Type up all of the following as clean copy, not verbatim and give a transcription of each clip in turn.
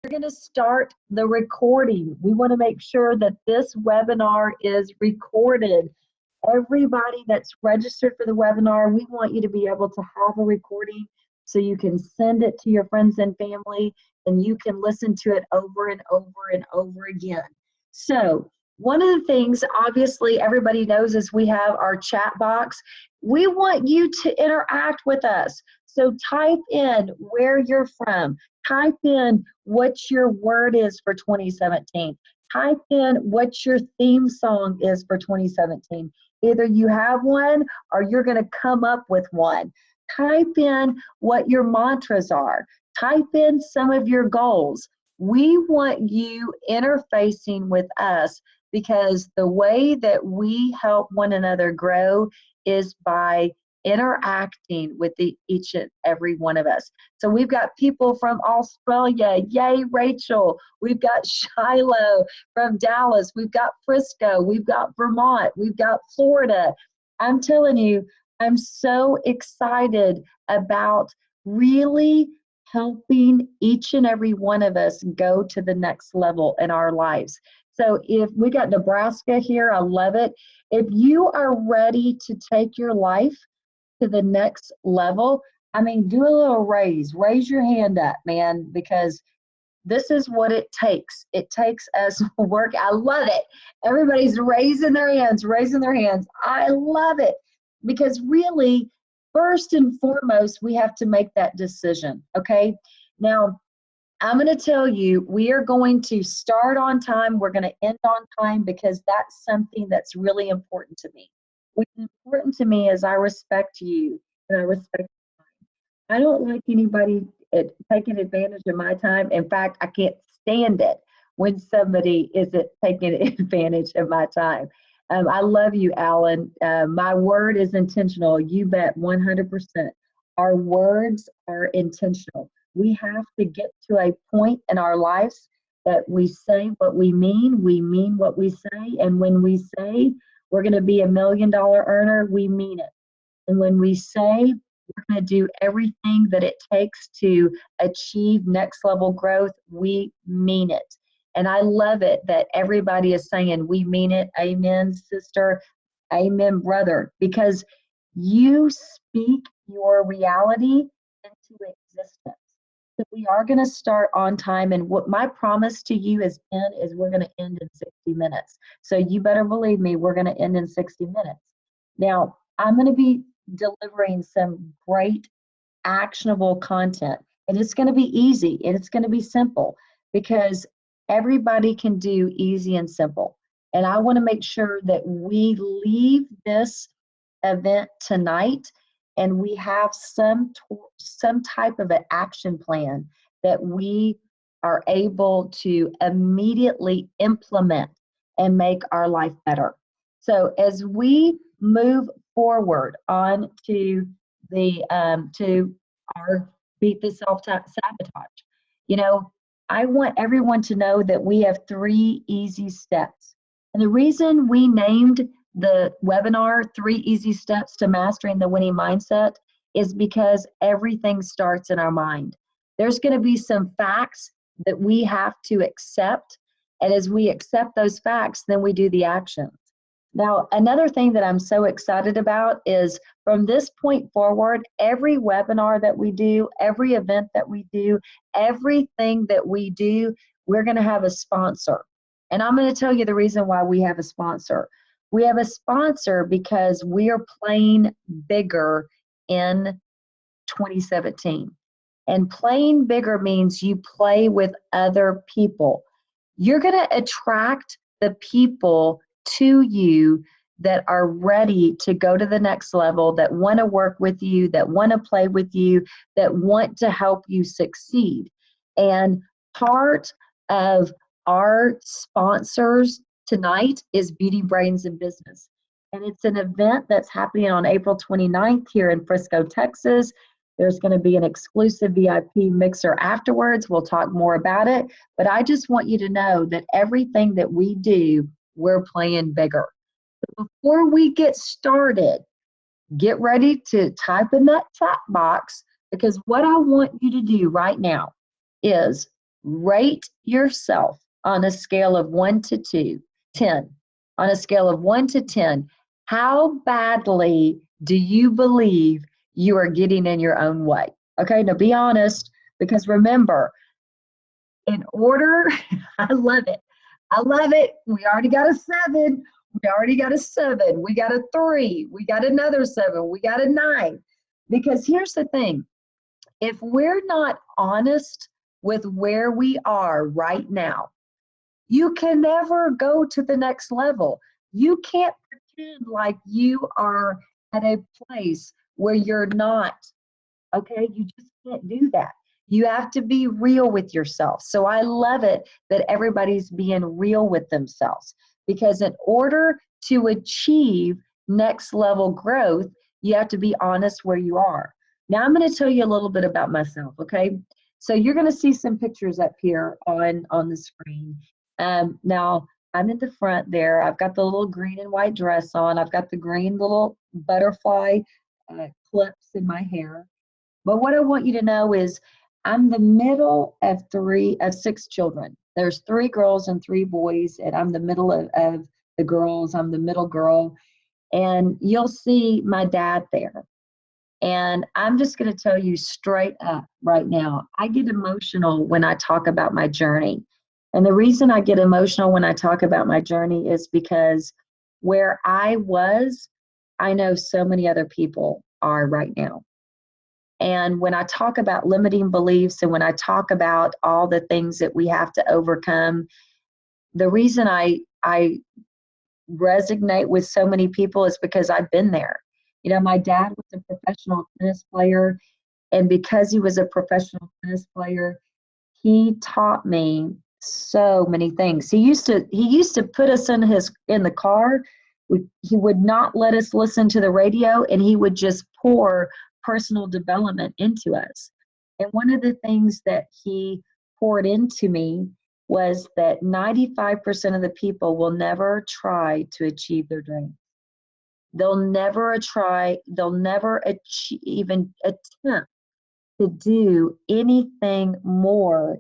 We're going to start the recording. We want to make sure that this webinar is recorded. Everybody that's registered for the webinar, we want you to be able to have a recording so you can send it to your friends and family and you can listen to it over and over and over again. So one of the things, obviously, everybody knows is we have our chat box. We want you to interact with us. So type in where you're from. Type in what your word is for 2017. Type in what your theme song is for 2017. Either you have one or you're going to come up with one. Type in what your mantras are. Type in some of your goals. We want you interfacing with us because the way that we help one another grow is by interacting with each and every one of us. So we've got people from Australia. Yay, Rachel. We've got Shiloh from Dallas. We've got Frisco. We've got Vermont. We've got Florida. I'm telling you, I'm so excited about really helping each and every one of us go to the next level in our lives. So if we got Nebraska here, I love it. If you are ready to take your life to the next level, I mean, do a little raise your hand up, man, because this is what it takes. It takes us work. I love it. Everybody's raising their hands. I love it because really, first and foremost, we have to make that decision, okay? Now, I'm going to tell you, we are going to start on time. We're going to end on time because that's something that's really important to me. What's important to me is I respect you and I respect time. I don't like anybody taking advantage of my time. In fact, I can't stand it when somebody isn't taking advantage of my time. I love you, Alan. My word is intentional. You bet 100%. Our words are intentional. We have to get to a point in our lives that we say what we mean what we say, and when we say we're going to be $1 million earner, we mean it. And when we say we're going to do everything that it takes to achieve next level growth, we mean it. And I love it that everybody is saying we mean it. Amen, sister. Amen, brother. Because you speak your reality into existence. So we are going to start on time, and what my promise to you has been is we're going to end in 60 minutes. So you better believe me, we're going to end in 60 minutes. Now, I'm going to be delivering some great actionable content, and it's going to be easy and it's going to be simple because everybody can do easy and simple. And I want to make sure that we leave this event tonight and we have some type of an action plan that we are able to immediately implement and make our life better. So as we move forward on to the to our beat the self-sabotage, you know, I want everyone to know that we have 3 easy steps. And the reason we named the webinar 3 Easy Steps to Mastering the Winning Mindset is because everything starts in our mind. There's going to be some facts that we have to accept, and as we accept those facts, then we do the actions. Now, another thing that I'm so excited about is from this point forward, every webinar that we do, every event that we do, everything that we do, we're going to have a sponsor. And I'm going to tell you the reason why we have a sponsor. We have a sponsor because we are playing bigger in 2017. And playing bigger means you play with other people. You're going to attract the people to you that are ready to go to the next level, that want to work with you, that want to play with you, that want to help you succeed. And part of our sponsors tonight is Beauty, Brains, and Business. And it's an event that's happening on April 29th here in Frisco, Texas. There's going to be an exclusive VIP mixer afterwards. We'll talk more about it. But I just want you to know that everything that we do, we're playing bigger. But before we get started, get ready to type in that chat box, because what I want you to do right now is Rate yourself on a scale of 1 to 10. On a scale of 1 to 10, how badly do you believe you are getting in your own way? Okay, now be honest, because remember, in order, I love it. I love it. We already got a 7. We already got a 7. We got a 3. We got another 7. We got a 9. Because here's the thing, if we're not honest with where we are right now, you can never go to the next level. You can't pretend like you are at a place where you're not. Okay, you just can't do that. You have to be real with yourself. So I love it that everybody's being real with themselves, because in order to achieve next level growth, you have to be honest where you are. Now I'm going to tell you a little bit about myself, okay? So you're going to see some pictures up here on the screen. Now I'm in the front there. I've got the little green and white dress on. I've got the green little butterfly clips in my hair. But what I want you to know is I'm the middle of 6 children. There's 3 girls and 3 boys, and I'm the middle of the girls. I'm the middle girl. And you'll see my dad there. And I'm just going to tell you straight up right now, I get emotional when I talk about my journey. And the reason I get emotional when I talk about my journey is because where I was, I know so many other people are right now. And when I talk about limiting beliefs and when I talk about all the things that we have to overcome, the reason I resonate with so many people is because I've been there. You know, my dad was a professional tennis player, and because he was a professional tennis player, he taught me so many things. He used to put us in the car. He would not let us listen to the radio, and he would just pour personal development into us. And one of the things that he poured into me was that 95% of the people will never try to achieve their dreams. They'll never even attempt to do anything more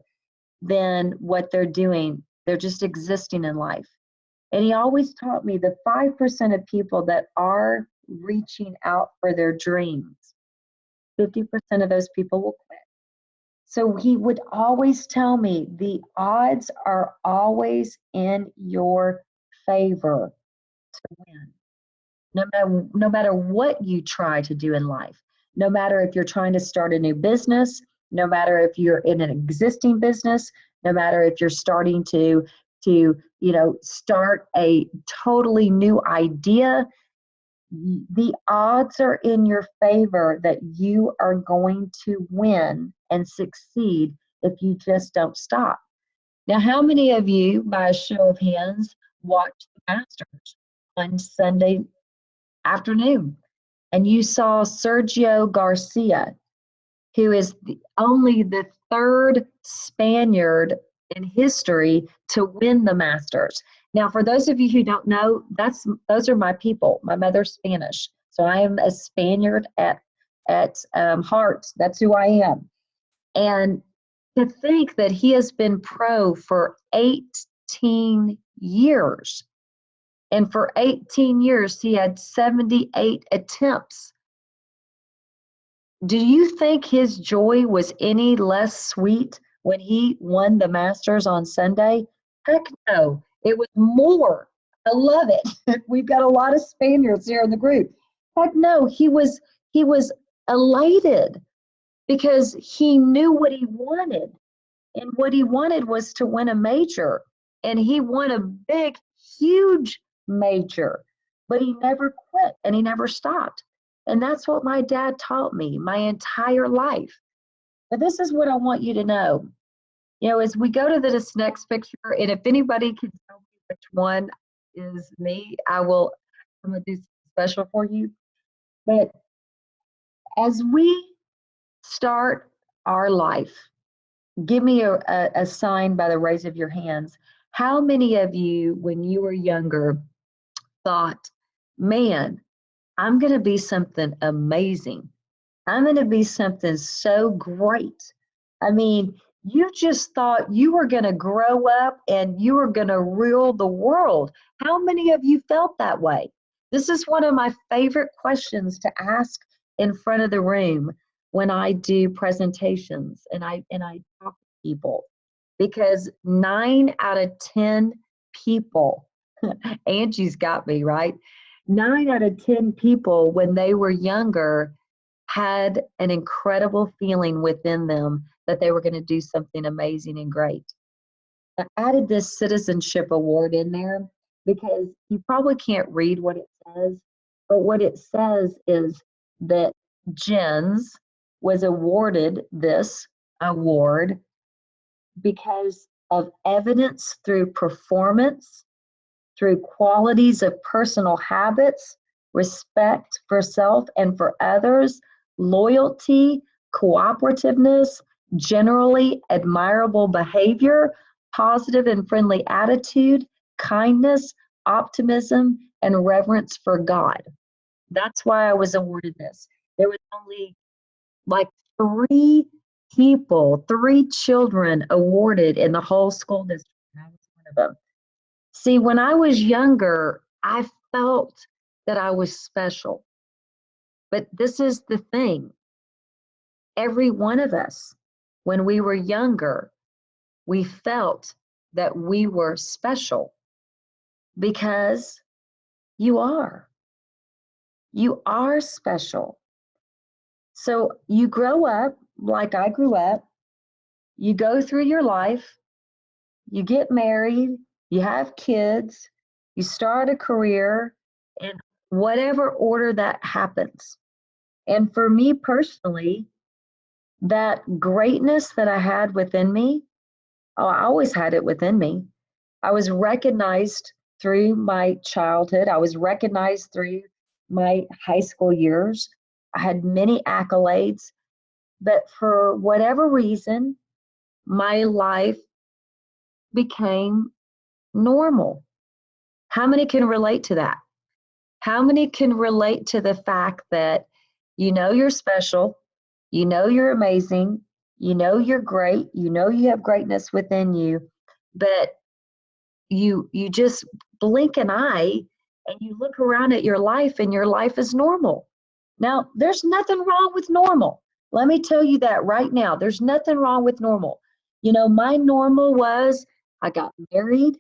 than what they're doing. They're just existing in life. And he always taught me the 5% of people that are reaching out for their dreams, 50% of those people will quit. So he would always tell me the odds are always in your favor to win. No matter what you try to do in life, no matter if you're trying to start a new business, no matter if you're in an existing business, no matter if you're starting to start a totally new idea, the odds are in your favor that you are going to win and succeed if you just don't stop. Now, how many of you, by a show of hands, watched the Masters on Sunday afternoon? And you saw Sergio Garcia, who is only the 3rd Spaniard in history to win the Masters. Now, for those of you who don't know, those are my people. My mother's Spanish, so I am a Spaniard at heart. That's who I am. And to think that he has been pro for 18 years, and for 18 years he had 78 attempts. Do you think his joy was any less sweet when he won the Masters on Sunday? Heck no, it was more. I love it. We've got a lot of Spaniards here in the group. Heck no, he was elated because he knew what he wanted. And what he wanted was to win a major. And he won a big, huge major. But he never quit and he never stopped. And that's what my dad taught me my entire life. But this is what I want you to know. You know, as we go to this next picture, and if anybody can tell me which one is me, I'm going to do something special for you. But as we start our life, give me a sign by the raise of your hands. How many of you, when you were younger, thought, man, I'm going to be something amazing. I'm going to be something so great. I mean, You just thought you were going to grow up and you were going to rule the world. How many of you felt that way? This is one of my favorite questions to ask in front of the room when I do presentations and I talk to people, because 9 out of 10 people, Angie's got me right. 9 out of 10 people, when they were younger, had an incredible feeling within them that they were going to do something amazing and great. I added this citizenship award in there because you probably can't read what it says, but what it says is that Jens was awarded this award because of evidence through performance, through qualities of personal habits, respect for self and for others, loyalty, cooperativeness, generally admirable behavior, positive and friendly attitude, kindness, optimism, and reverence for God. That's why I was awarded this. There was only like 3 people, 3 children awarded in the whole school district. I was one of them. See, when I was younger, I felt that I was special. But this is the thing. Every one of us, when we were younger, we felt that we were special because you are. You are special. So you grow up like I grew up, you go through your life, you get married, you have kids, you start a career, in whatever order that happens. And for me personally, that greatness that I had within me, oh, I always had it within me. I was recognized through my childhood, I was recognized through my high school years. I had many accolades, but for whatever reason, my life became normal. How many can relate to that? How many can relate to the fact that you know you're special, you know you're amazing, you know you're great, you know you have greatness within you, but you just blink an eye and you look around at your life and your life is normal. Now, there's nothing wrong with normal. Let me tell you that right now. There's nothing wrong with normal. You know, my normal was I got married,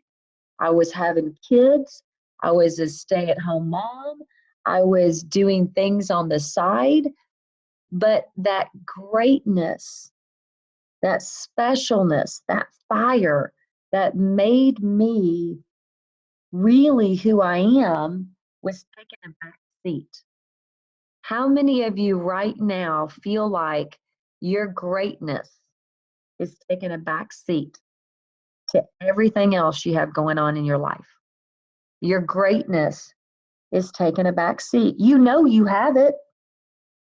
I was having kids. I was a stay at home mom. I was doing things on the side. But that greatness, that specialness, that fire that made me really who I am was taking a back seat. How many of you right now feel like your greatness is taking a back seat to everything else you have going on in your life? Your greatness is taking a back seat. You know you have it.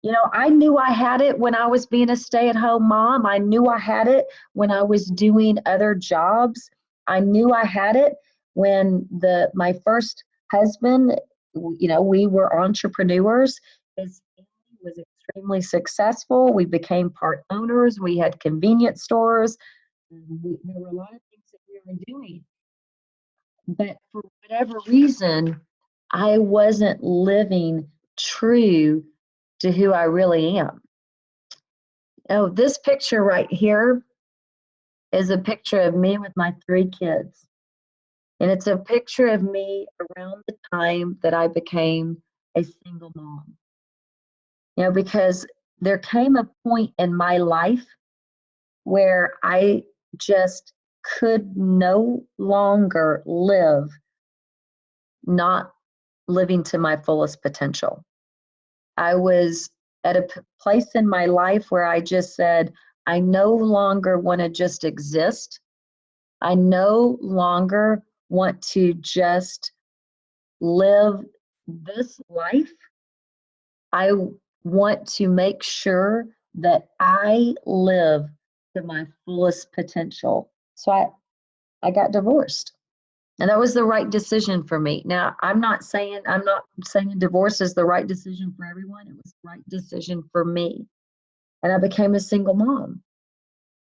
You know, I knew I had it when I was being a stay-at-home mom. I knew I had it when I was doing other jobs. I knew I had it when my first husband, you know, we were entrepreneurs. His family was extremely successful. We became part owners. We had convenience stores. There were a lot of things that we were doing. But for whatever reason, I wasn't living true to who I really am. Oh, this picture right here is a picture of me with my 3 kids. And it's a picture of me around the time that I became a single mom. You know, because there came a point in my life where I just could no longer live not living to my fullest potential. I was at a place in my life where I just said, I no longer want to just exist. I no longer want to just live this life. I want to make sure that I live to my fullest potential. So I got divorced. And that was the right decision for me. Now, I'm not saying divorce is the right decision for everyone. It was the right decision for me. And I became a single mom.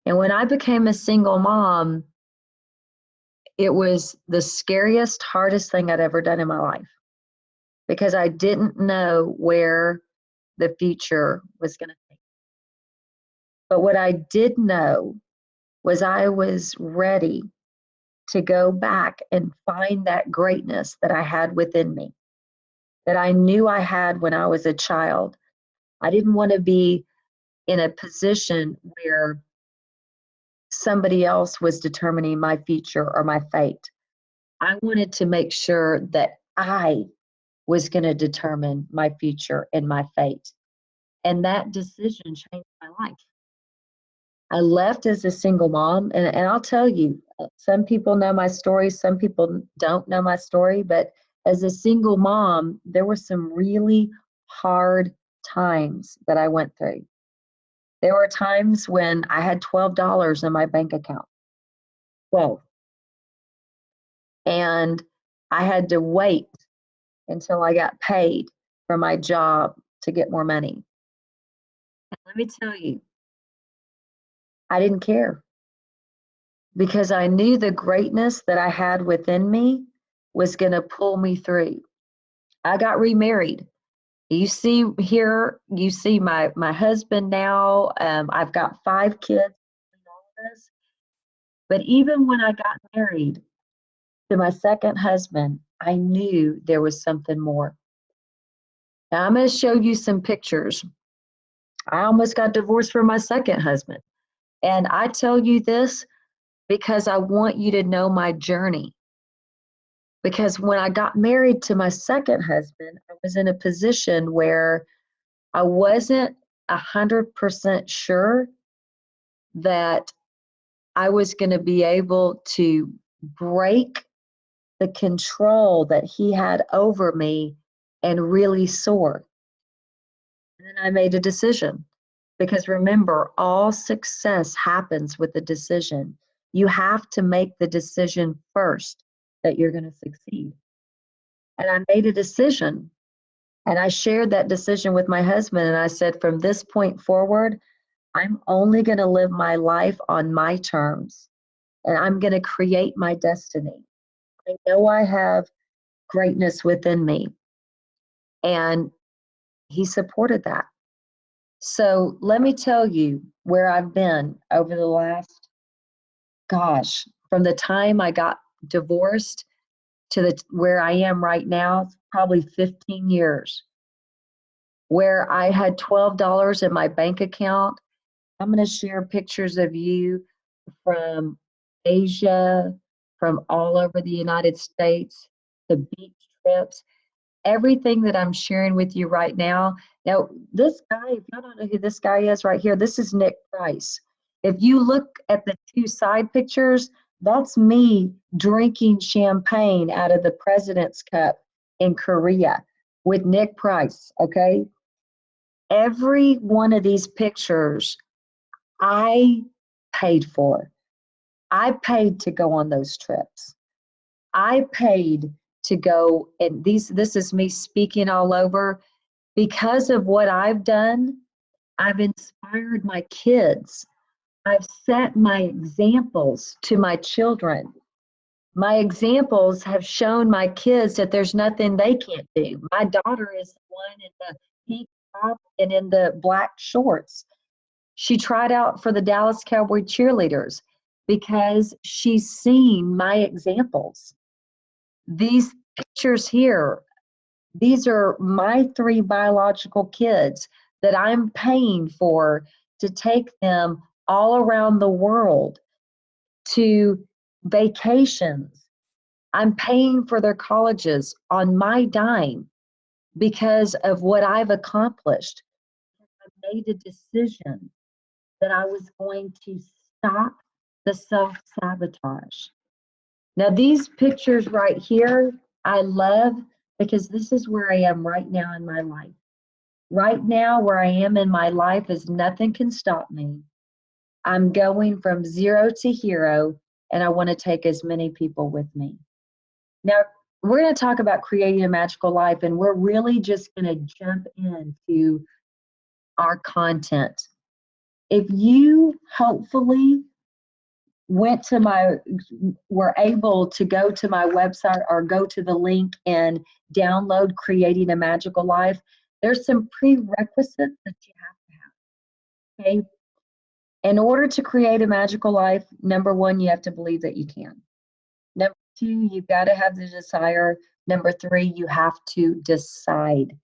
And when I became a single mom, it was the scariest, hardest thing I'd ever done in my life because I didn't know where the future was going to take. But what I did know was I was ready to go back and find that greatness that I had within me, that I knew I had when I was a child. I didn't want to be in a position where somebody else was determining my future or my fate. I wanted to make sure that I was going to determine my future and my fate. And that decision changed my life. I left as a single mom, and I'll tell you, some people know my story, some people don't know my story, but as a single mom, there were some really hard times that I went through. There were times when I had $12 in my bank account. 12. And I had to wait until I got paid for my job to get more money. And let me tell you, I didn't care because I knew the greatness that I had within me was going to pull me through. I got remarried. You see here, you see my husband now. I've got 5 kids between all of us. But even when I got married to my second husband, I knew there was something more. Now I'm going to show you some pictures. I almost got divorced from my second husband. And I tell you this because I want you to know my journey. Because when I got married to my second husband, I was in a position where I wasn't 100% sure that I was going to be able to break the control that he had over me and really soar. And then I made a decision because remember, all success happens with a decision. You have to make the decision first that you're going to succeed. And I made a decision and I shared that decision with my husband. And I said, from this point forward, I'm only going to live my life on my terms and I'm going to create my destiny. I know I have greatness within me. And he supported that. So let me tell you where I've been over the last, gosh, from the time I got divorced to where I am right now, probably 15 years, where I had $12 in my bank account. I'm going to share pictures of you from Asia, from all over the United States, the beach trips, everything that I'm sharing with you right now. Now, this guy, if y'all don't know who this guy is right here, this is Nick Price. If you look at the 2 side pictures, that's me drinking champagne out of the President's Cup in Korea with Nick Price, okay? Every one of these pictures I paid for. I paid to go on those trips. I paid to go, and this is me speaking all over. Because of what I've done, I've inspired my kids. I've set my examples to my children. My examples have shown my kids that there's nothing they can't do. My daughter is the one in the pink top and in the black shorts. She tried out for the Dallas Cowboy cheerleaders because she's seen my examples. These pictures here, these are my 3 biological kids that I'm paying for to take them all around the world to vacations. I'm paying for their colleges on my dime because of what I've accomplished. I made a decision that I was going to stop the self-sabotage. Now, these pictures right here, I love because this is where I am right now in my life. Right now, where I am in my life is nothing can stop me. I'm going from 0 to hero, and I want to take as many people with me. Now, we're going to talk about creating a magical life, and we're really just going to jump into our content. If you hopefully were able to go to my website or go to the link and download Creating a Magical Life, there's some prerequisites that you have to have. Okay. In order to create a magical life, number one, you have to believe that you can. Number two, you've got to have the desire. Number three, you have to decide.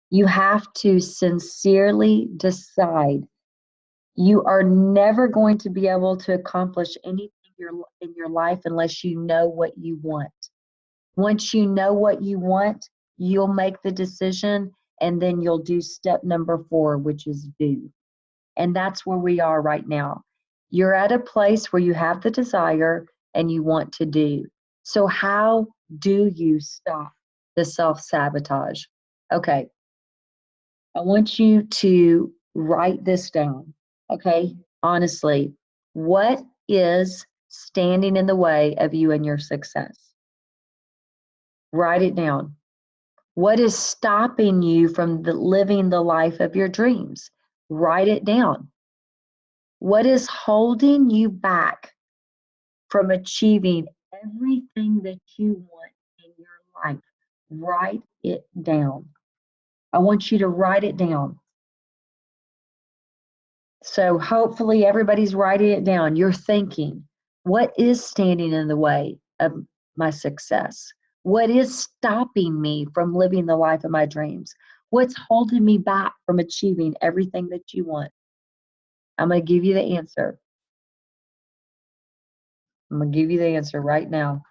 You have to sincerely decide. You are never going to be able to accomplish anything in your life unless you know what you want. Once you know what you want, you'll make the decision, and then you'll do step number 4, which is do. And that's where we are right now. You're at a place where you have the desire and you want to do. So how do you stop the self-sabotage? Okay, I want you to write this down. Okay, honestly, what is standing in the way of you and your success? Write it down. What is stopping you from living the life of your dreams? Write it down. What is holding you back from achieving everything that you want in your life? Write it down. I want you to write it down. So hopefully everybody's writing it down. You're thinking, what is standing in the way of my success? What is stopping me from living the life of my dreams? What's holding me back from achieving everything that you want? I'm going to give you the answer. I'm going to give you the answer right now.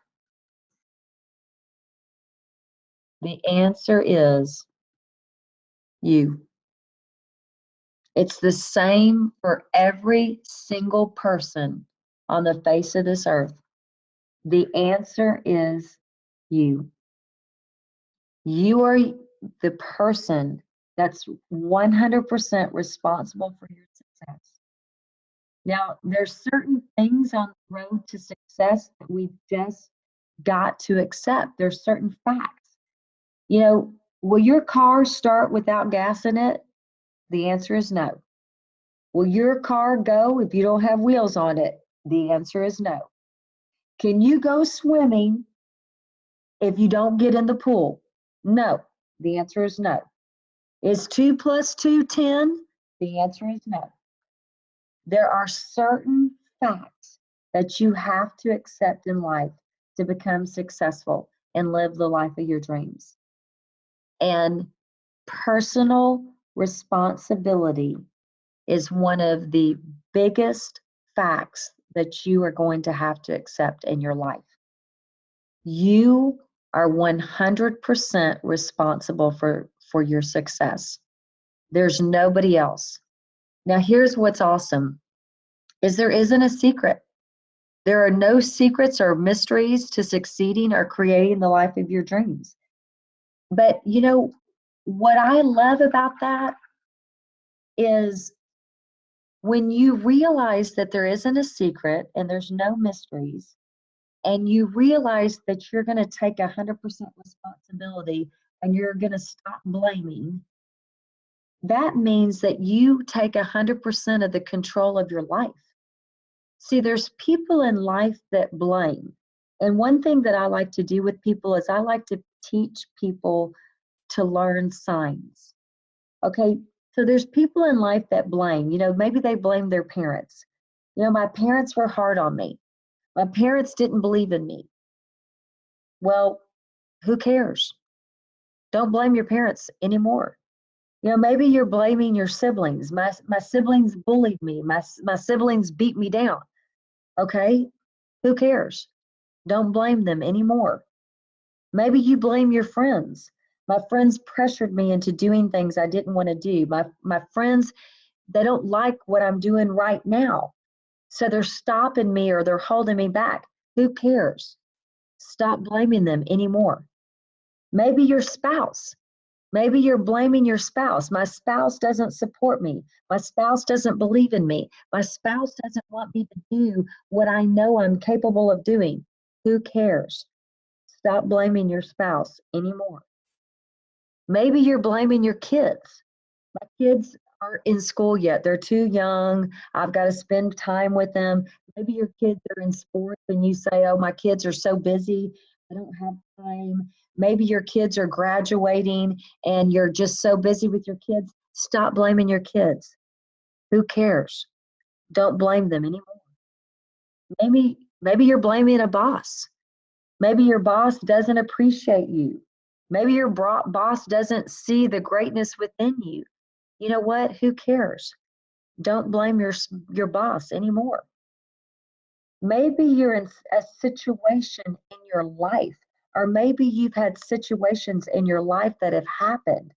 The answer is you. It's the same for every single person on the face of this earth. The answer is you. You are the person that's 100% responsible for your success. Now, there's certain things on the road to success that we've just got to accept. There's certain facts. You know, will your car start without gas in it? The answer is no. Will your car go if you don't have wheels on it? The answer is no. Can you go swimming if you don't get in the pool? No. The answer is no. Is 2 plus 2 10? The answer is no. There are certain facts that you have to accept in life to become successful and live the life of your dreams. And personal responsibility is one of the biggest facts that you are going to have to accept in your life. You are 100% responsible for your success. There's nobody else. Now, here's what's awesome, is there isn't a secret. There are no secrets or mysteries to succeeding or creating the life of your dreams. But you know, what I love about that is when you realize that there isn't a secret and there's no mysteries, and you realize that you're going to take 100% responsibility and you're going to stop blaming, that means that you take 100% of the control of your life. See, there's people in life that blame. And one thing that I like to do with people is I like to teach people to learn signs. Okay, so there's people in life that blame. You know, maybe they blame their parents. You know, my parents were hard on me. My parents didn't believe in me. Well, who cares? Don't blame your parents anymore. You know, maybe you're blaming your siblings. My siblings bullied me. My siblings beat me down. Okay, who cares? Don't blame them anymore. Maybe you blame your friends. My friends pressured me into doing things I didn't want to do. My friends, they don't like what I'm doing right now. So they're stopping me or they're holding me back. Who cares? Stop blaming them anymore. Maybe your spouse. Maybe you're blaming your spouse. My spouse doesn't support me. My spouse doesn't believe in me. My spouse doesn't want me to do what I know I'm capable of doing. Who cares? Stop blaming your spouse anymore. Maybe you're blaming your kids. My kids aren't in school yet. They're too young. I've got to spend time with them. Maybe your kids are in sports and you say, oh, my kids are so busy, I don't have time. Maybe your kids are graduating and you're just so busy with your kids. Stop blaming your kids. Who cares? Don't blame them anymore. Maybe you're blaming a boss. Maybe your boss doesn't appreciate you. Maybe your boss doesn't see the greatness within you. You know what? Who cares? Don't blame your boss anymore. Maybe you're in a situation in your life, or maybe you've had situations in your life that have happened.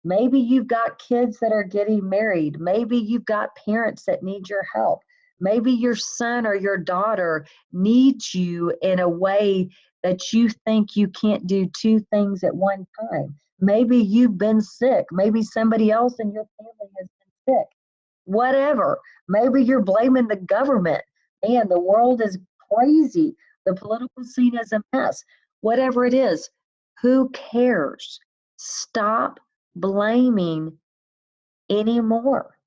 Maybe you've got kids that are getting married. Maybe you've got parents that need your help. Maybe your son or your daughter needs you in a way that you think you can't do two things at one time. Maybe you've been sick. Maybe somebody else in your family has been sick. Whatever. Maybe you're blaming the government. Man, the world is crazy. The political scene is a mess. Whatever it is, who cares? Stop blaming anymore.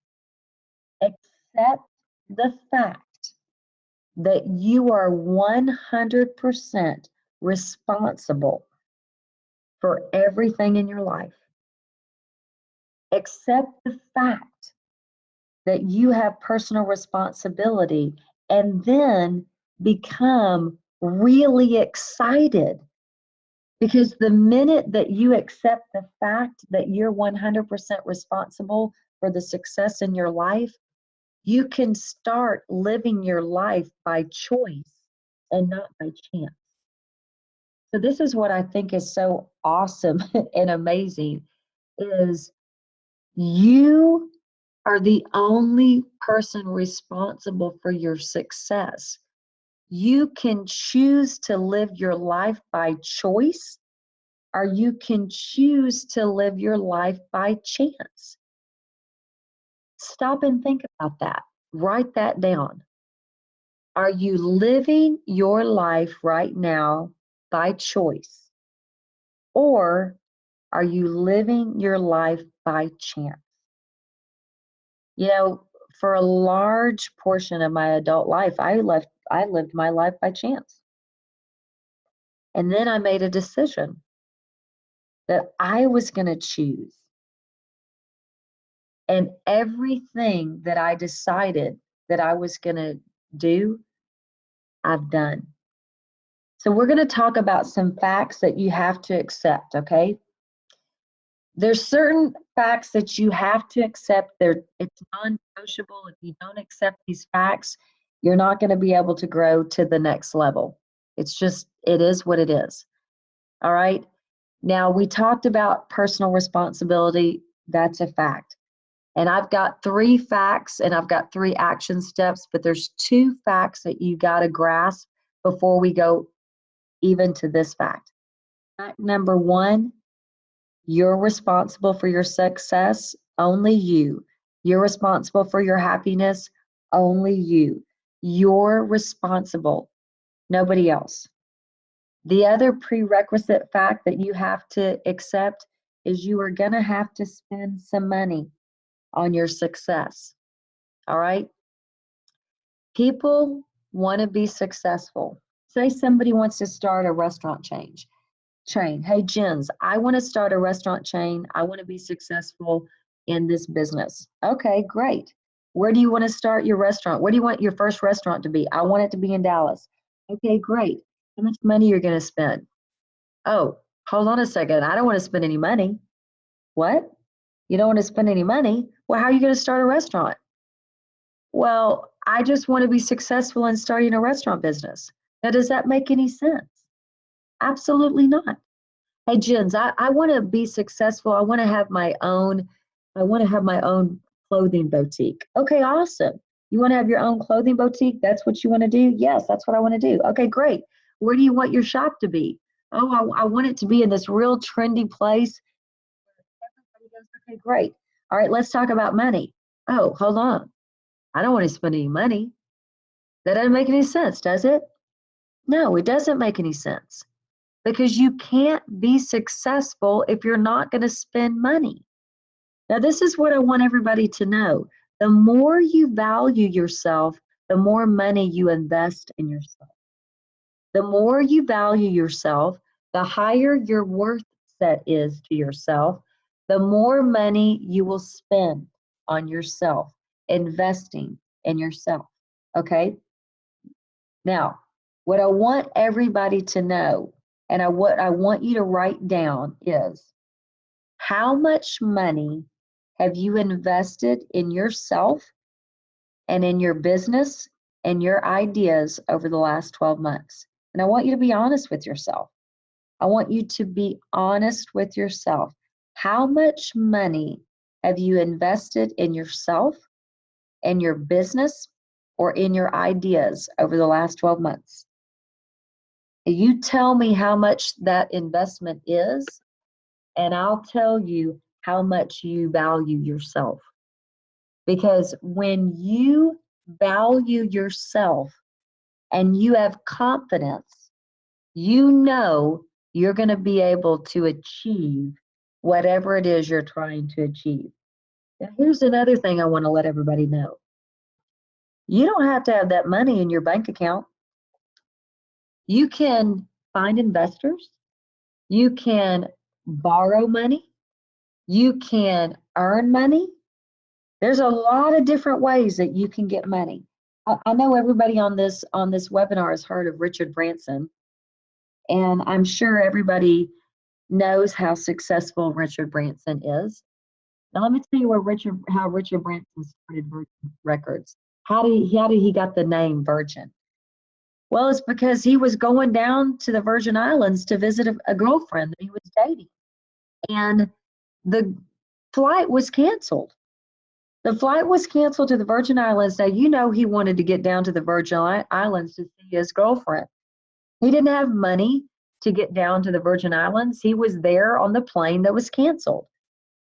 Accept the fact that you are 100% responsible for everything in your life. Accept the fact that you have personal responsibility, and then become really excited. Because the minute that you accept the fact that you're 100% responsible for the success in your life, you can start living your life by choice and not by chance. So this is what I think is so awesome and amazing is you are the only person responsible for your success. You can choose to live your life by choice, or you can choose to live your life by chance. Stop and think about that. Write that down. Are you living your life right now by choice? Or are you living your life by chance? You know, for a large portion of my adult life, I lived my life by chance. And then I made a decision that I was going to choose. And everything that I decided that I was going to do, I've done. So we're going to talk about some facts that you have to accept, okay? There's certain facts that you have to accept. It's non-negotiable. If you don't accept these facts, you're not going to be able to grow to the next level. It is what it is. All right? Now, we talked about personal responsibility. That's a fact. And I've got 3 facts and I've got 3 action steps, but there's 2 facts that you got to grasp before we go even to this fact. Fact number 1, you're responsible for your success, only you. You're responsible for your happiness, only you. You're responsible, nobody else. The other prerequisite fact that you have to accept is you are going to have to spend some money on your success. All right? People want to be successful. Say somebody wants to start a restaurant chain. Hey, Jens, I want to start a restaurant chain. I want to be successful in this business. Okay, great. Where do you want to start your restaurant? Where do you want your first restaurant to be? I want it to be in Dallas. Okay, great. How much money you're going to spend? Oh, hold on a second. I don't want to spend any money. What? You don't want to spend any money? Well, how are you going to start a restaurant? Well, I just want to be successful in starting a restaurant business. Now, does that make any sense? Absolutely not. Hey, Jens, I want to be successful. I want to have my own clothing boutique. Okay, awesome. You want to have your own clothing boutique? That's what you want to do? Yes, that's what I want to do. Okay, great. Where do you want your shop to be? Oh, I want it to be in this real trendy place. Everybody goes, okay, great. All right, let's talk about money. Oh, hold on. I don't want to spend any money. That doesn't make any sense, does it? No, it doesn't make any sense. Because you can't be successful if you're not going to spend money. Now, this is what I want everybody to know. The more you value yourself, the more money you invest in yourself. The more you value yourself, the higher your worth set is to yourself, the more money you will spend on yourself, investing in yourself. Okay? Now, what I want everybody to know, and what I want you to write down is how much money have you invested in yourself and in your business and your ideas over the last 12 months? And I want you to be honest with yourself. I want you to be honest with yourself. How much money have you invested in yourself and your business or in your ideas over the last 12 months? You tell me how much that investment is, and I'll tell you how much you value yourself. Because when you value yourself and you have confidence, you know you're going to be able to achieve whatever it is you're trying to achieve. Now, here's another thing I want to let everybody know. You don't have to have that money in your bank account. You can find investors, you can borrow money, you can earn money. There's a lot of different ways that you can get money. I know everybody on this webinar has heard of Richard Branson, and I'm sure everybody knows how successful Richard Branson is. Now let me tell you how Richard Branson started Virgin Records. How did he got the name Virgin? Well, it's because he was going down to the Virgin Islands to visit a girlfriend that he was dating, and the flight was canceled. The flight was canceled to the Virgin Islands. Now, you know he wanted to get down to the Virgin Islands to see his girlfriend. He didn't have money to get down to the Virgin Islands. He was there on the plane that was canceled.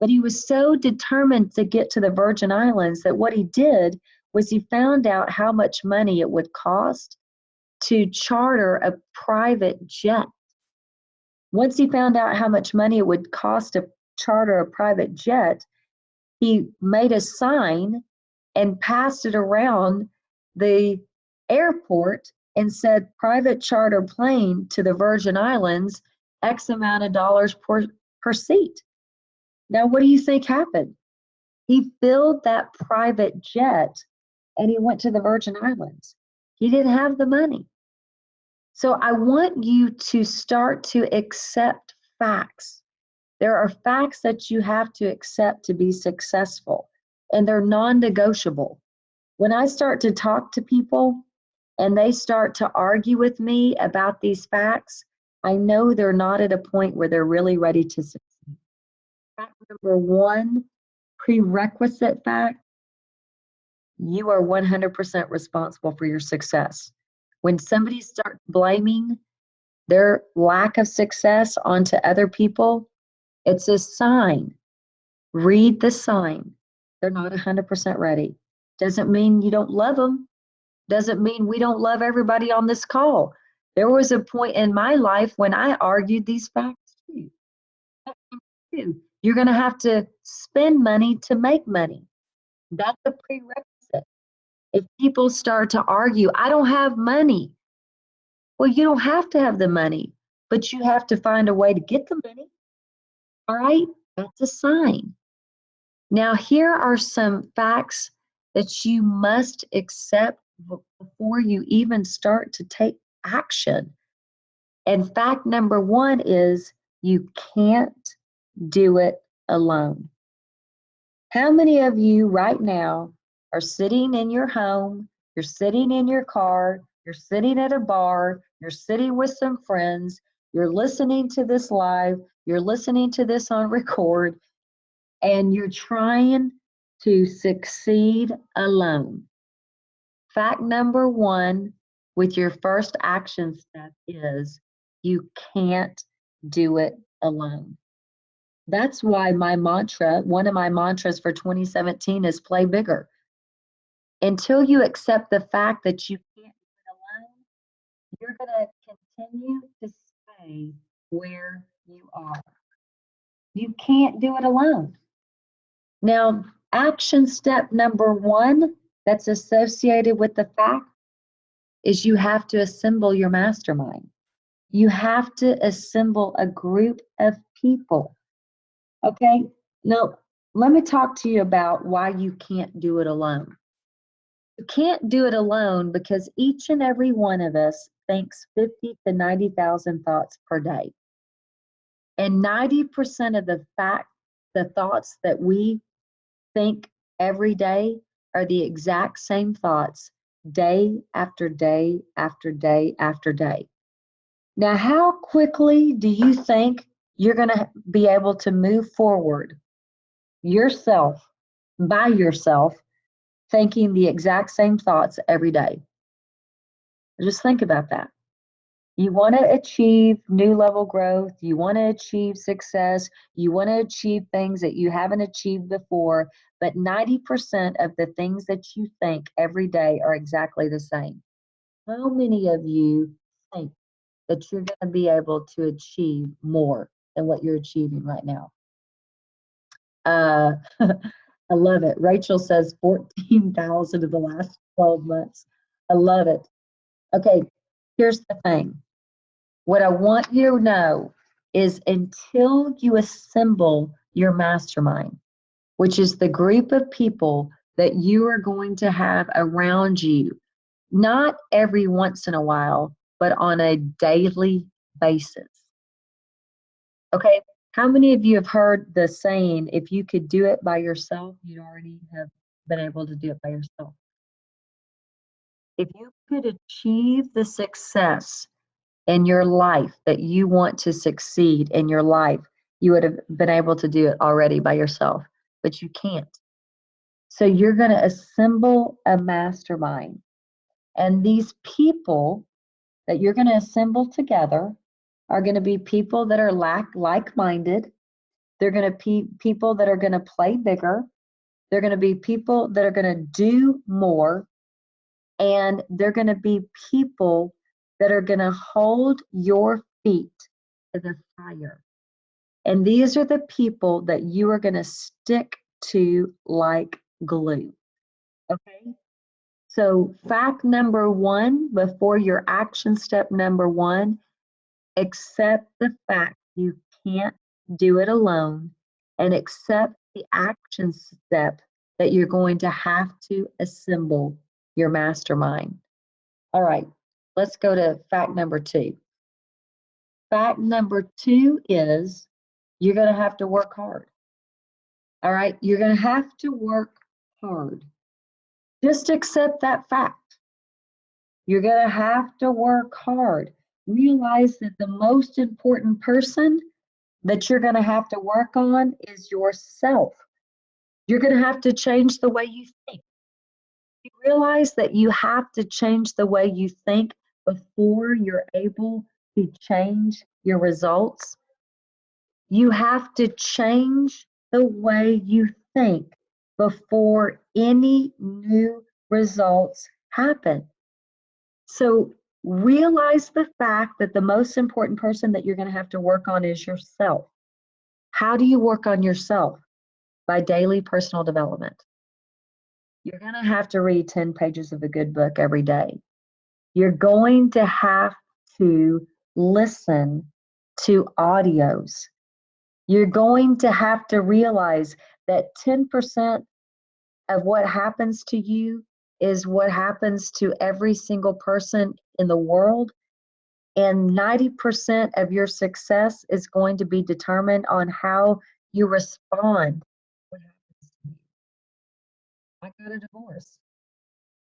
But he was so determined to get to the Virgin Islands that what he did was he found out how much money it would cost to charter a private jet. Once he found out how much money it would cost to charter a private jet, he made a sign and passed it around the airport and said, private charter plane to the Virgin Islands, X amount of dollars per seat. Now, what do you think happened? He filled that private jet and he went to the Virgin Islands. He didn't have the money. So I want you to start to accept facts. There are facts that you have to accept to be successful, and they're non-negotiable. When I start to talk to people and they start to argue with me about these facts, I know they're not at a point where they're really ready to succeed. Fact number one, prerequisite fact, you are 100% responsible for your success. When somebody starts blaming their lack of success onto other people, it's a sign. Read the sign. They're not 100% ready. Doesn't mean you don't love them. Doesn't mean we don't love everybody on this call. There was a point in my life when I argued these facts too. You're going to have to spend money to make money. That's a prerequisite. If people start to argue, I don't have money. Well, you don't have to have the money, but you have to find a way to get the money. All right? That's a sign. Now, here are some facts that you must accept before you even start to take action. And fact number one is you can't do it alone. How many of you right now are sitting in your home, you're sitting in your car, you're sitting at a bar, you're sitting with some friends, you're listening to this live, you're listening to this on record, and you're trying to succeed alone? Fact number one with your first action step is you can't do it alone. That's why one of my mantras for 2017 is play bigger. Until you accept the fact that you can't do it alone, you're going to continue to stay where you are. You can't do it alone. Now, action step number 1 that's associated with the fact is you have to assemble your mastermind. You have to assemble a group of people. Okay? Now, let me talk to you about why you can't do it alone. You can't do it alone because each and every one of us thinks 50 to 90,000 thoughts per day. And 90% of the thoughts that we think every day are the exact same thoughts day after day after day after day. Now, how quickly do you think you're going to be able to move forward yourself, by yourself, thinking the exact same thoughts every day? Just think about that. You want to achieve new level growth, you want to achieve success, you want to achieve things that you haven't achieved before, but 90% of the things that you think every day are exactly the same. How many of you think that you're going to be able to achieve more than what you're achieving right now? I love it. Rachel says 14,000 of the last 12 months. I love it. Okay, here's the thing. What I want you to know is until you assemble your mastermind, which is the group of people that you are going to have around you, not every once in a while, but on a daily basis. Okay, how many of you have heard the saying, if you could do it by yourself, you'd already have been able to do it by yourself? If you could achieve the success in your life that you want to succeed in your life, you would have been able to do it already by yourself, but you can't. So you're going to assemble a mastermind. And these people that you're going to assemble together are going to be people that are like-minded. They're going to be people that are going to play bigger. They're going to be people that are going to do more. And they're going to be people that are going to hold your feet to the fire. And these are the people that you are going to stick to like glue. Okay? So, fact number 1 before your action step number 1, accept the fact you can't do it alone and accept the action step that you're going to have to assemble your mastermind. All right, let's go to fact number 2. Fact number 2 is you're going to have to work hard. All right, you're going to have to work hard. Just accept that fact. You're going to have to work hard. Realize that the most important person that you're going to have to work on is yourself. You're going to have to change the way you think. You realize that you have to change the way you think before you're able to change your results. You have to change the way you think before any new results happen. So realize the fact that the most important person that you're going to have to work on is yourself. How do you work on yourself? By daily personal development. You're going to have to read 10 pages of a good book every day. You're going to have to listen to audios. You're going to have to realize that 10% of what happens to you is what happens to every single person in the world. And 90% of your success is going to be determined on how you respond. What happens to you? I got a divorce.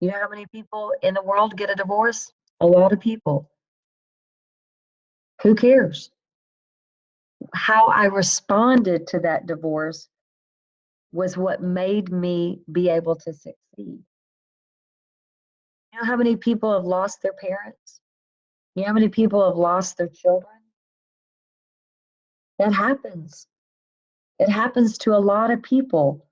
You know how many people in the world get a divorce? A lot of people. Who cares? How I responded to that divorce was what made me be able to succeed. You know how many people have lost their parents? You know how many people have lost their children? That happens. It happens to a lot of people.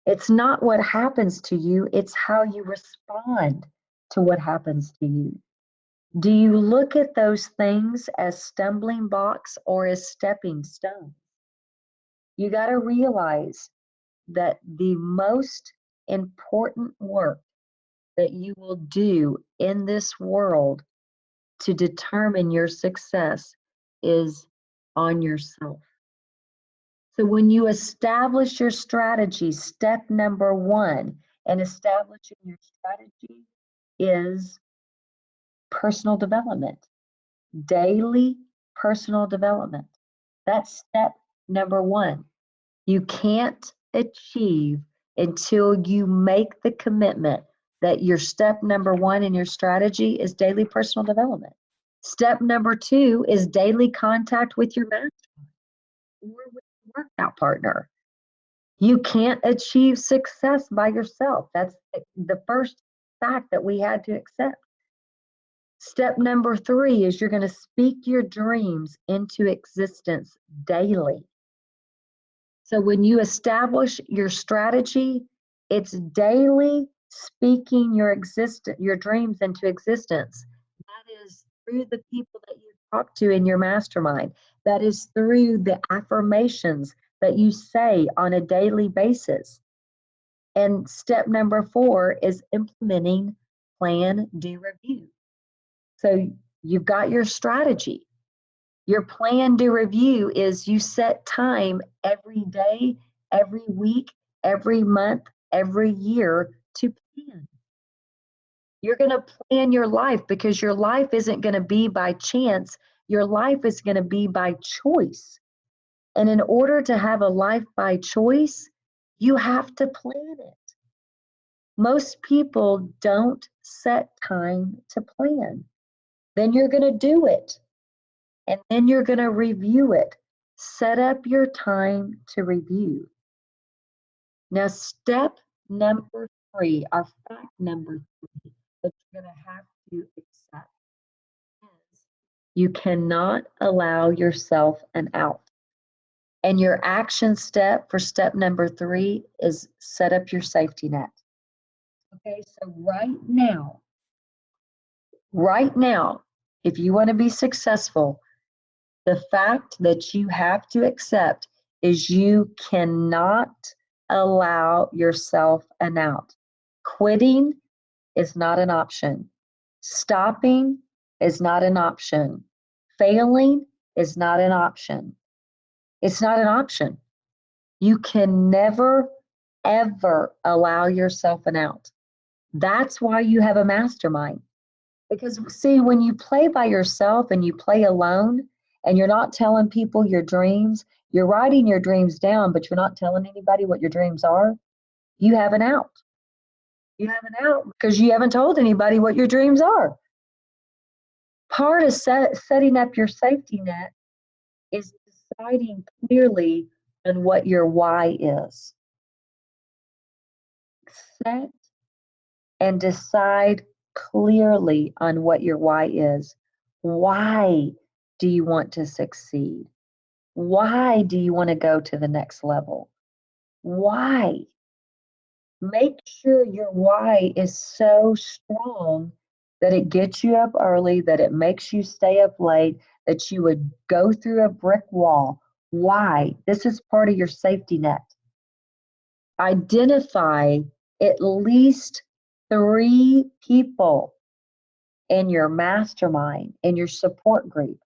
It's not what happens to you, it's how you respond to what happens to you. Do you look at those things as stumbling blocks or as stepping stones? You got to realize that the most important work that you will do in this world to determine your success is on yourself. So when you establish your strategy, step number one in establishing your strategy is personal development, daily personal development. That's step number one. You can't achieve until you make the commitment that your step number one in your strategy is daily personal development. Step number two is daily contact with your master or with your workout partner. You can't achieve success by yourself. That's the first fact that we had to accept. Step number three is you're going to speak your dreams into existence daily. So when you establish your strategy, it's daily speaking your dreams into existence. That is through the people that you talk to in your mastermind. That is through the affirmations that you say on a daily basis. And step number four is implementing plan, do, review. So you've got your strategy. Your plan, do, review is you set time every day, every week, every month, every year to plan. You're going to plan your life because your life isn't going to be by chance. Your life is going to be by choice. And in order to have a life by choice, you have to plan it. Most people don't set time to plan. Then you're going to do it. And then you're going to review it. Set up your time to review. Now, step number three, our fact number three, that you're going to have to accept is you cannot allow yourself an out. And your action step for step number three is set up your safety net. Okay, so right now, if you want to be successful, the fact that you have to accept is you cannot allow yourself an out. Quitting is not an option. Stopping is not an option. Failing is not an option. It's not an option. You can never, ever allow yourself an out. That's why you have a mastermind. Because, see, when you play by yourself and you play alone and you're not telling people your dreams, you're writing your dreams down, but you're not telling anybody what your dreams are, you have an out. You have an out because you haven't told anybody what your dreams are. Part of setting up your safety net is deciding clearly on what your why is. Set and decide clearly on what your why is. Why do you want to succeed? Why do you want to go to the next level? Why? Make sure your why is so strong that it gets you up early, that it makes you stay up late, that you would go through a brick wall. Why? This is part of your safety net. Identify at least 3 people in your mastermind, in your support group,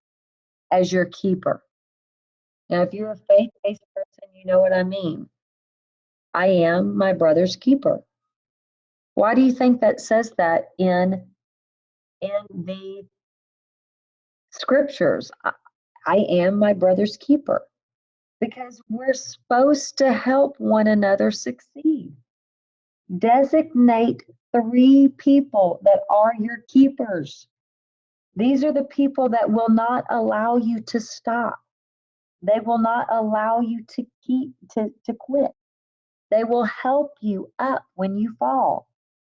as your keeper. Now, if you're a faith-based person, you know what I mean. I am my brother's keeper. Why do you think that says that in the scriptures? I am my brother's keeper. Because we're supposed to help one another succeed. Designate 3 people that are your keepers. These are the people that will not allow you to stop. They will not allow you to quit. They will help you up when you fall.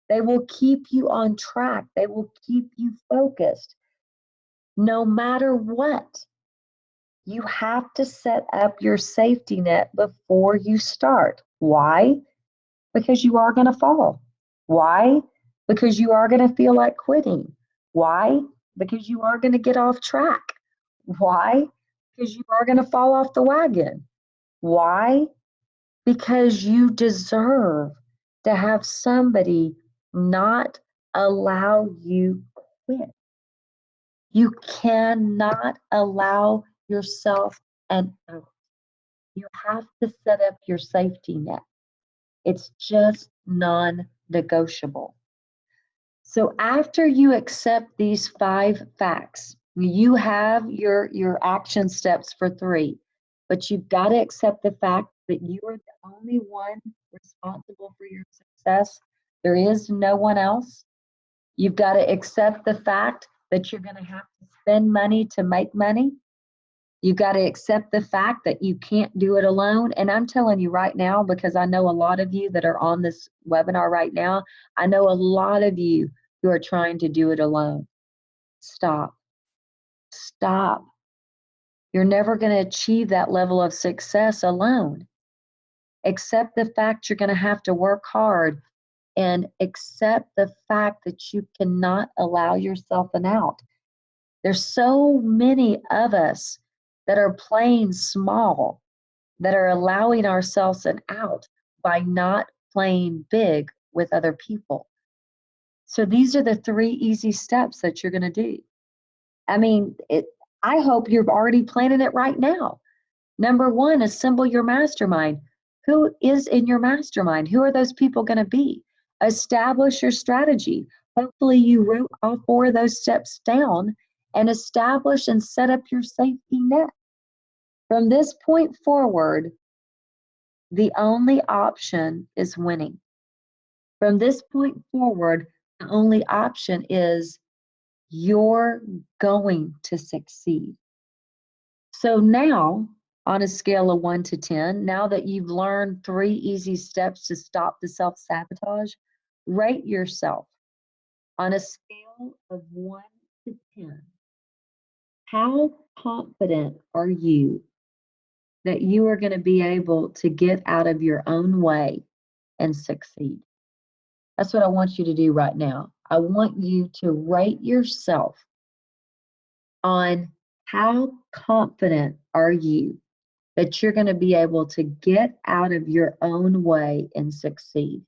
They will keep you on track. They will keep you focused. No matter what, you have to set up your safety net before you start. Why? Because you are going to fall. Why? Because you are going to feel like quitting. Why? Because you are going to get off track. Why? Because you are going to fall off the wagon. Why? because you deserve to have somebody not allow you quit. You cannot allow yourself an out. You have to set up your safety net. It's just non-negotiable. So after you accept these 5 facts, you have your action steps for 3, but you've got to accept the fact that you are the only one responsible for your success. There is no one else. You've got to accept the fact that you're going to have to spend money to make money. You've got to accept the fact that you can't do it alone. And I'm telling you right now, because I know a lot of you that are on this webinar right now, I know a lot of you who are trying to do it alone. Stop. Stop. You're never going to achieve that level of success alone. Accept the fact you're going to have to work hard, and accept the fact that you cannot allow yourself an out. There's so many of us that are playing small, that are allowing ourselves an out by not playing big with other people. So these are the 3 easy steps that you're going to do. I mean, I hope you're already planning it right now. Number 1, assemble your mastermind. Who is in your mastermind? Who are those people going to be? Establish your strategy. Hopefully you wrote all 4 of those steps down, and establish and set up your safety net. From this point forward, the only option is winning. From this point forward, the only option is you're going to succeed. So now, on a scale of 1 to 10, now that you've learned 3 easy steps to stop the self-sabotage, rate yourself on a scale of 1 to 10. How confident are you that you are going to be able to get out of your own way and succeed? That's what I want you to do right now. I want you to rate yourself on how confident are you that you're going to be able to get out of your own way and succeed.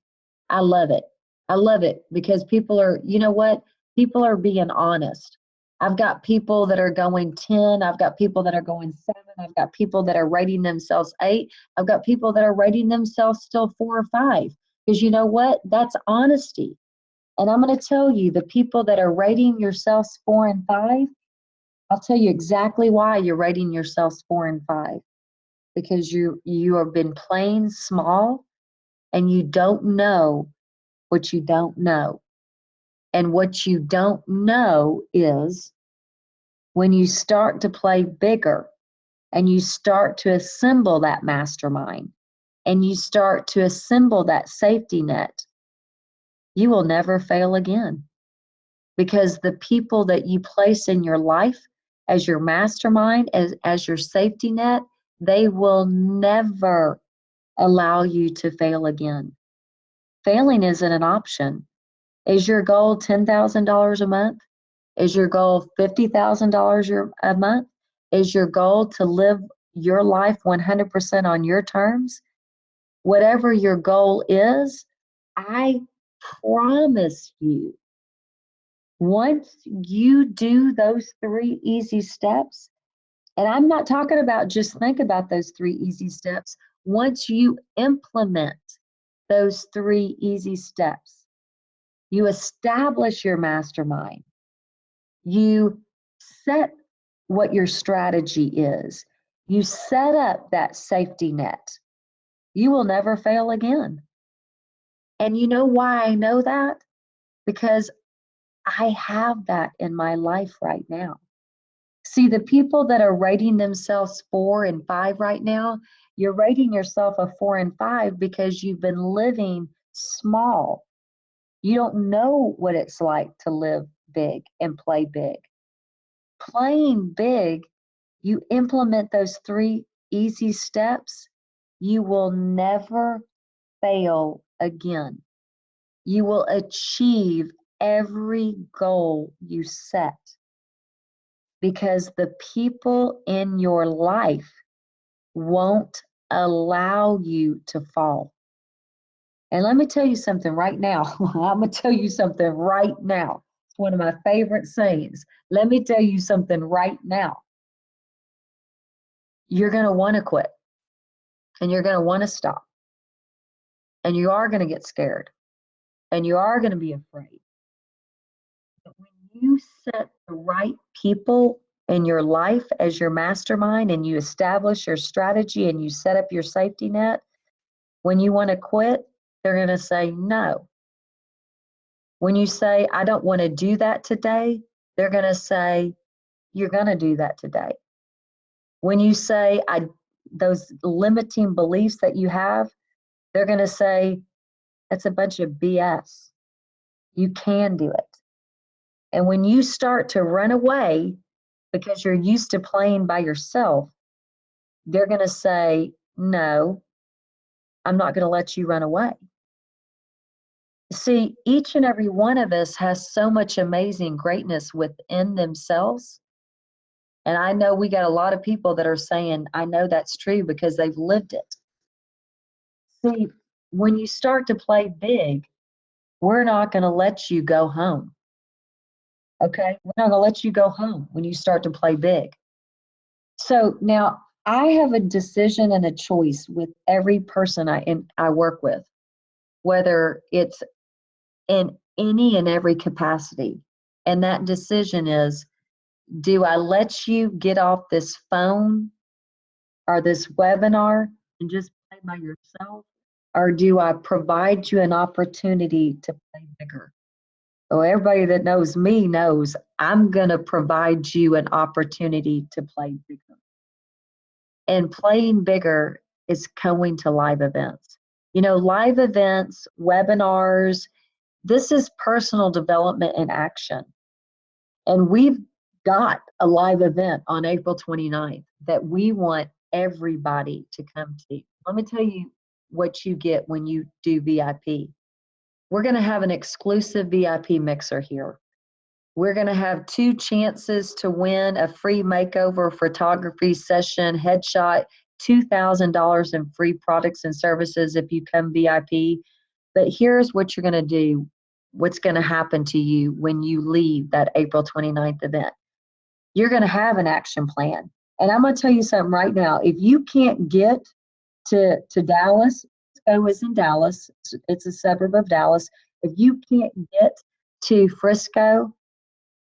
I love it. I love it because people are, you know what? People are being honest. I've got people that are going 10. I've got people that are going 7. I've got people that are rating themselves 8. I've got people that are rating themselves still 4 or 5. Because you know what? That's honesty. And I'm going to tell you, the people that are rating yourselves 4 and 5, I'll tell you exactly why you're rating yourselves 4 and 5. Because you have been playing small, and you don't know what you don't know. And what you don't know is when you start to play bigger and you start to assemble that mastermind and you start to assemble that safety net, you will never fail again. Because the people that you place in your life as your mastermind, as your safety net, they will never allow you to fail again. Failing isn't an option. Is your goal $10,000 a month? Is your goal $50,000 a month? Is your goal to live your life 100% on your terms? Whatever your goal is, I promise you, once you do those 3 easy steps, and I'm not talking about just think about those 3 easy steps, once you implement those 3 easy steps, you establish your mastermind, you set what your strategy is, you set up that safety net, you will never fail again. And you know why I know that? Because I have that in my life right now. See, the people that are rating themselves 4 and 5 right now, you're rating yourself a 4 and 5 because you've been living small. You don't know what it's like to live big and play big. Playing big, you implement those 3 easy steps, you will never fail again. You will achieve every goal you set because the people in your life won't allow you to fall. And let me tell you something right now. I'm going to tell you something right now. It's one of my favorite sayings. Let me tell you something right now. You're going to want to quit, and you're going to want to stop, and you are going to get scared, and you are going to be afraid. But when you set the right people in your life as your mastermind, and you establish your strategy, and you set up your safety net, when you want to quit, they're going to say no. When you say, I don't want to do that today, they're going to say, you're going to do that today. When you say, those limiting beliefs that you have, they're going to say, that's a bunch of BS. You can do it. And when you start to run away because you're used to playing by yourself, they're going to say, no, I'm not going to let you run away. See, each and every one of us has so much amazing greatness within themselves. And I know we got a lot of people that are saying, I know that's true because they've lived it. See, when you start to play big, we're not going to let you go home. Okay? We're not going to let you go home when you start to play big. So now I have a decision and a choice with every person I work with, whether it's in any and every capacity. And that decision is, do I let you get off this phone or this webinar and just play by yourself? Or do I provide you an opportunity to play bigger? Well, everybody that knows me knows I'm going to provide you an opportunity to play bigger. And playing bigger is going to live events. You know, live events, webinars, this is personal development in action. And we've got a live event on April 29th that we want everybody to come to. Let me tell you what you get when you do VIP. We're going to have an exclusive VIP mixer here. We're going to have 2 chances to win a free makeover photography session, headshot, $2,000 in free products and services if you come VIP. But here's what you're going to do, what's going to happen to you when you leave that April 29th event. You're going to have an action plan. And I'm going to tell you something right now. If you can't get to Dallas, Frisco is in Dallas. It's a suburb of Dallas. If you can't get to Frisco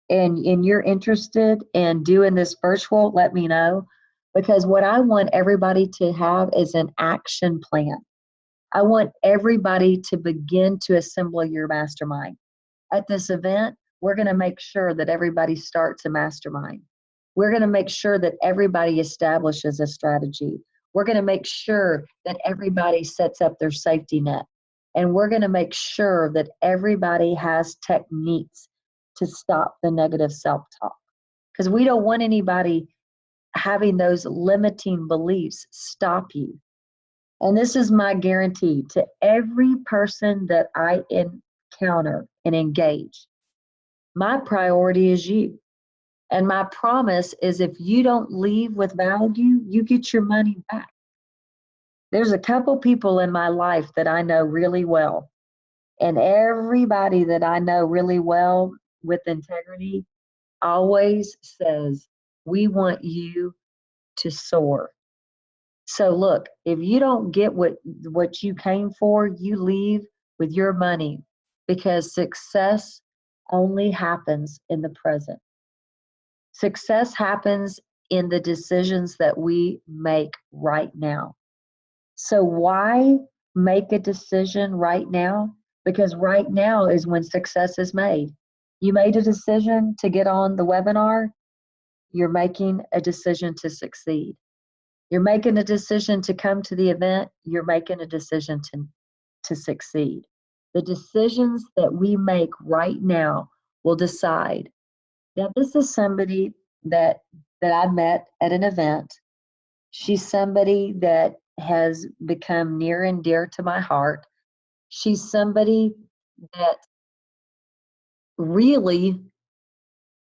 and you're interested in doing this virtual, let me know. Because what I want everybody to have is an action plan. I want everybody to begin to assemble your mastermind. At this event, we're going to make sure that everybody starts a mastermind. We're going to make sure that everybody establishes a strategy. We're going to make sure that everybody sets up their safety net. And we're going to make sure that everybody has techniques to stop the negative self-talk. Because we don't want anybody having those limiting beliefs stop you. And this is my guarantee to every person that I encounter and engage. My priority is you. And my promise is if you don't leave with value, you get your money back. There's a couple people in my life that I know really well. And everybody that I know really well with integrity always says, we want you to soar. So look, if you don't get what you came for, you leave with your money, because success only happens in the present. Success happens in the decisions that we make right now. So why make a decision right now? Because right now is when success is made. You made a decision to get on the webinar, you're making a decision to succeed. You're making a decision to come to the event, you're making a decision to succeed. The decisions that we make right now will decide. Now, this is somebody that I met at an event. She's somebody that has become near and dear to my heart. She's somebody that really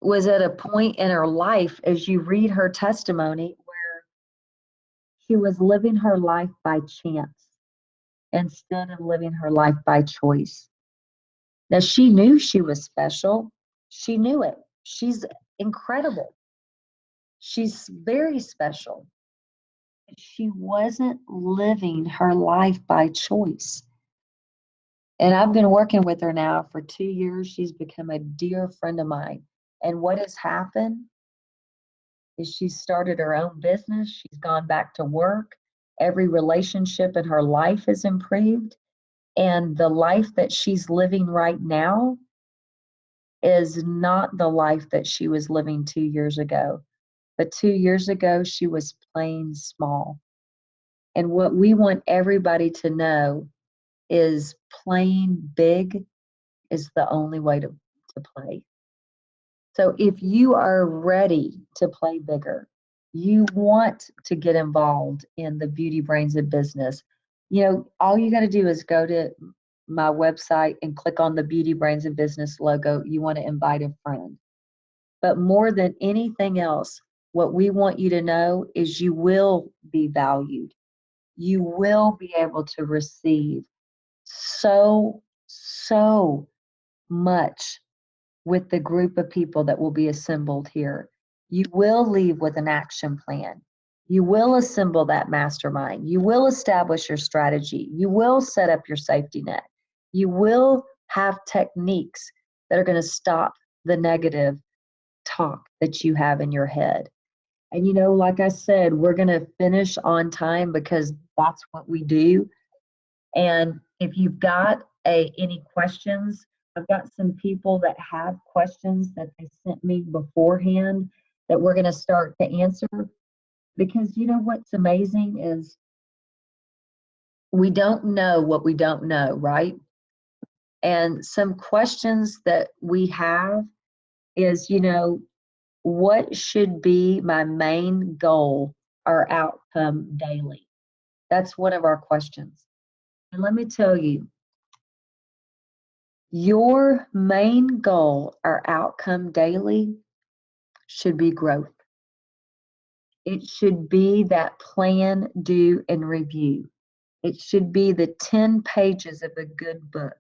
was at a point in her life, as you read her testimony, where She was living her life by chance instead of living her life by choice. Now, she knew she was special. She knew it. She's incredible. She's very special. She wasn't living her life by choice. And I've been working with her now for 2 years. She's become a dear friend of mine. And what has happened is she started her own business. She's gone back to work. Every relationship in her life has improved. And the life that she's living right now is not the life that she was living 2 years ago. But 2 years ago, she was playing small. And what we want everybody to know is playing big is the only way to play. So if you are ready to play bigger, you want to get involved in the Beauty Brains of Business, all you got to do is go to my website and click on the Beauty Brains of Business logo. You want to invite a friend. But more than anything else, what we want you to know is you will be valued. You will be able to receive so much with the group of people that will be assembled here. You will leave with an action plan. You will assemble that mastermind. You will establish your strategy. You will set up your safety net. You will have techniques that are going to stop the negative talk that you have in your head. And like I said, we're going to finish on time because that's what we do. And if you've got any questions, I've got some people that have questions that they sent me beforehand that we're going to start to answer. Because what's amazing is we don't know what we don't know, right? And some questions that we have is, what should be my main goal or outcome daily? That's one of our questions. And let me tell you, your main goal or outcome daily should be growth. It should be that plan, do, and review. It should be the 10 pages of a good book.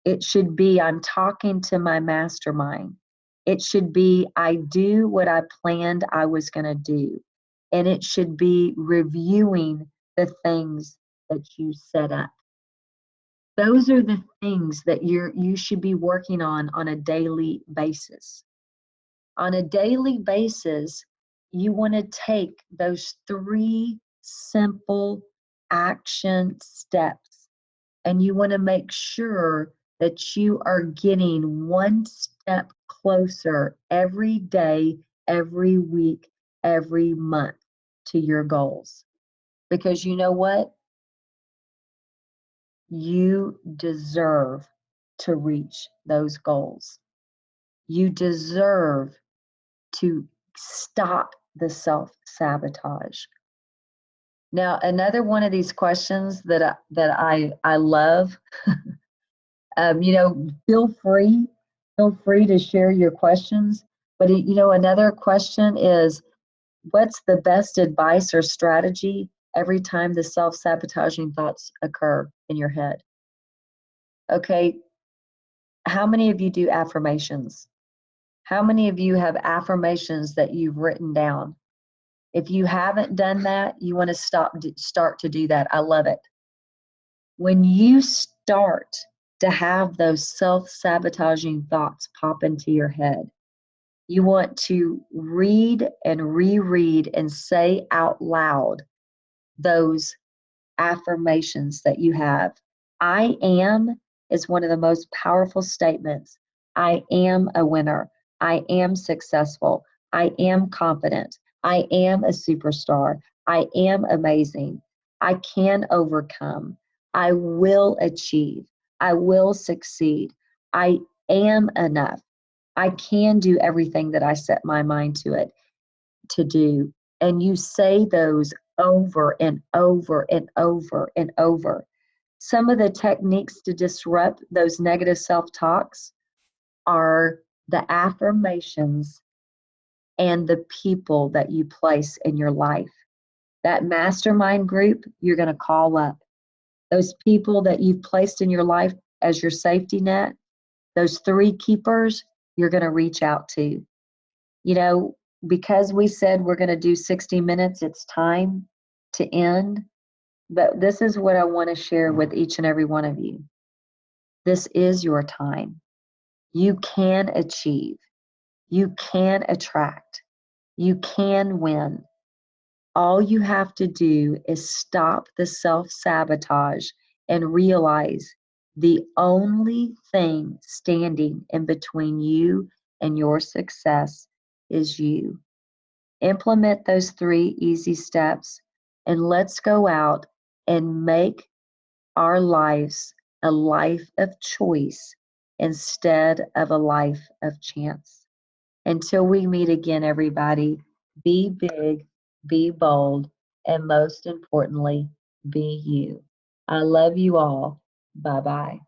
It should be I'm talking to my mastermind. It should be I do what I planned I was going to do. And it should be reviewing the things that you set up. Those are the things that you should be working on a daily basis. On a daily basis, you want to take those 3 simple action steps, and you want to make sure that you are getting 1 step closer every day, every week, every month to your goals. Because you know what? You deserve to reach those goals. You deserve to stop the self-sabotage. Now, another one of these questions that I love, feel free to share your questions. But another question is, what's the best advice or strategy every time the self-sabotaging thoughts occur in your head? Okay, how many of you do affirmations? How many of you have affirmations that you've written down? If you haven't done that, you want to start to do that. I love it. When you start to have those self-sabotaging thoughts pop into your head, you want to read and reread and say out loud those affirmations that you have. I am is one of the most powerful statements. I am a winner. I am successful. I am confident. I am a superstar. I am amazing. I can overcome. I will achieve. I will succeed. I am enough. I can do everything that I set my mind to do. And you say those over and over and over and over. Some of the techniques to disrupt those negative self-talks are the affirmations and the people that you place in your life. That mastermind group, you're going to call up. Those people that you've placed in your life as your safety net, those three keepers, you're going to reach out to. You know, because we said we're going to do 60 minutes, it's time to end. But this is what I want to share with each and every one of you. This is your time. You can achieve. You can attract. You can win. All you have to do is stop the self-sabotage and realize the only thing standing in between you and your success is you. Implement those 3 easy steps and let's go out and make our lives a life of choice instead of a life of chance. Until we meet again, everybody, be big, be bold, and most importantly, be you. I love you all. Bye bye.